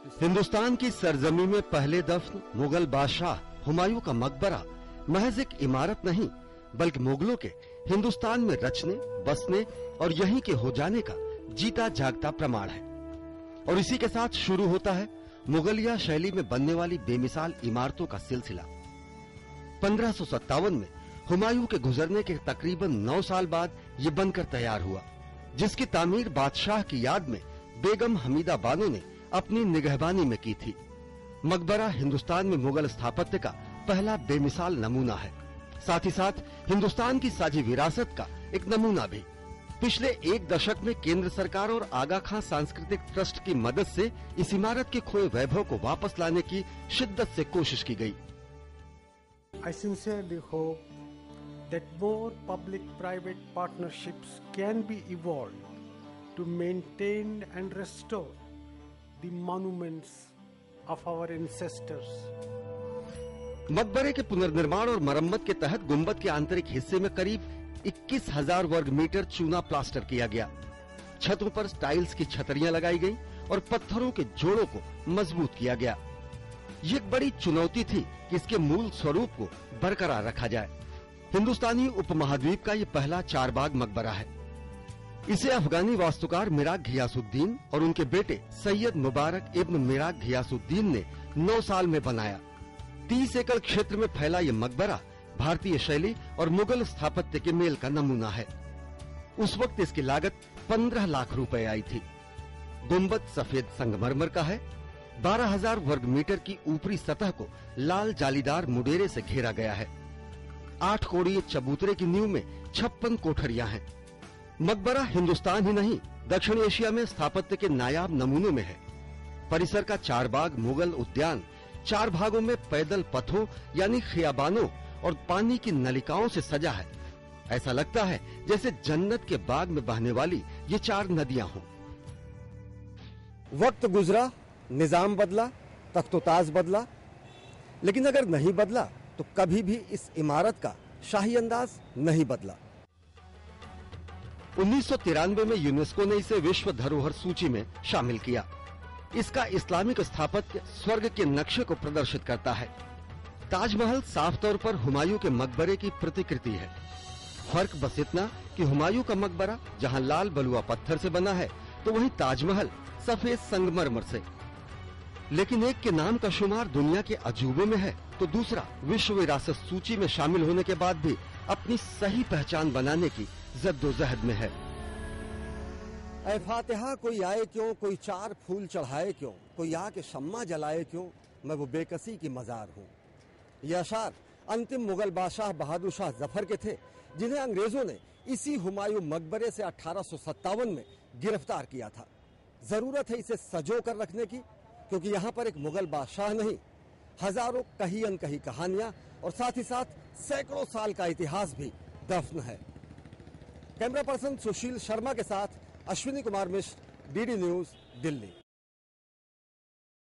हिंदुस्तान की सरजमी में पहले दफन मुगल बादशाह हुमायूं का मकबरा महज एक इमारत नहीं, बल्कि मुगलों के हिंदुस्तान में रचने, बसने और यहीं के हो जाने का जीता जागता प्रमाण है। और इसी के साथ शुरू होता है मुगलिया शैली में बनने वाली बेमिसाल इमारतों का सिलसिला। 1557 में हुमायूं के गुजरने के तकरीबन 9 साल बाद ये बनकर तैयार हुआ, जिसकी तामीर बादशाह की याद में बेगम हमीदा बानो ने अपनी निगहबानी में की थी। मकबरा हिंदुस्तान में मुगल स्थापत्य का पहला बेमिसाल नमूना है, साथ ही साथ हिंदुस्तान की साझी विरासत का एक नमूना भी। पिछले एक दशक में केंद्र सरकार और आगा खां सांस्कृतिक ट्रस्ट की मदद से इस इमारत के खोए वैभव को वापस लाने की शिद्दत से कोशिश की गई। I sincerely hope that more public-private partnerships can be evolved to maintain and restore the monuments of our ancestors. मकबरे के पुनर्निर्माण और मरम्मत के तहत गुंबद के आंतरिक हिस्से में करीब 21,000 वर्ग मीटर चूना प्लास्टर किया गया। छतों पर टाइल्स की छतरियां लगाई गईं और पत्थरों के जोड़ों को मजबूत किया गया। ये एक बड़ी चुनौती थी कि इसके मूल स्वरूप को बरकरार रखा जाए। हिंदुस्तानी उपमहाद्वीप का ये पहला 4 बाग मकबरा है। इसे अफगानी वास्तुकार मिराग घियासुद्दीन और उनके बेटे सैयद मुबारक इब्न मिराग घियासुद्दीन ने 9 साल में बनाया। 30 एकड़ क्षेत्र में फैला ये मकबरा भारतीय शैली और मुगल स्थापत्य के मेल का नमूना है। उस वक्त इसकी लागत 15 लाख रुपए आई थी। गुंबद सफेद संगमरमर का है। 12,000 वर्ग मीटर की ऊपरी सतह को लाल जालीदार मुडेरे से घेरा गया है। 8 कोणीय चबूतरे की नींव में 56 कोठरियां हैं। मकबरा हिंदुस्तान ही नहीं, दक्षिण एशिया में स्थापत्य के नायाब नमूनों में है। परिसर का 4 बाग मुगल उद्यान 4 भागों में पैदल पथों यानी खियाबानों और पानी की नलिकाओं से सजा है। ऐसा लगता है जैसे जन्नत के बाग में बहने वाली ये 4 नदियां हों। वक्त गुजरा, निजाम बदला, तख्तोताज बदला, लेकिन अगर नहीं बदला तो कभी भी इस इमारत का शाही अंदाज नहीं बदला। 1993 में यूनेस्को ने इसे विश्व धरोहर सूची में शामिल किया। इसका इस्लामिक स्थापत्य स्वर्ग के नक्शे को प्रदर्शित करता है। ताजमहल साफ तौर पर हुमायूं के मकबरे की प्रतिकृति है। फर्क बस इतना कि हुमायूं का मकबरा जहां लाल बलुआ पत्थर से बना है, तो वहीं ताजमहल सफेद संगमरमर से। लेकिन एक के नाम का शुमार दुनिया के अजूबों में है, तो दूसरा विश्व विरासत सूची में शामिल होने के बाद भी अपनी सही पहचान बनाने की जद्दोजहद में है। ऐ फातिहा कोई आए क्यों, कोई 4 फूल चढ़ाए क्यों, कोई आके शम्मा जलाए क्यों, मैं वो बेकसी की मजार हूँ। ये अशार अंतिम मुगल बादशाह बहादुर शाह जफर के थे, जिन्हें अंग्रेजों ने इसी हुमायूं मकबरे से 1857 में गिरफ्तार किया था। जरूरत है इसे सजो कर रखने की, क्योंकि यहाँ पर एक मुगल बादशाह नहीं, हजारों कही अनकही कहानियां और साथ ही साथ सैकड़ों साल का इतिहास भी दफन है। कैमरा पर्सन सुशील शर्मा के साथ अश्विनी कुमार मिश्र, डीडी न्यूज, दिल्ली।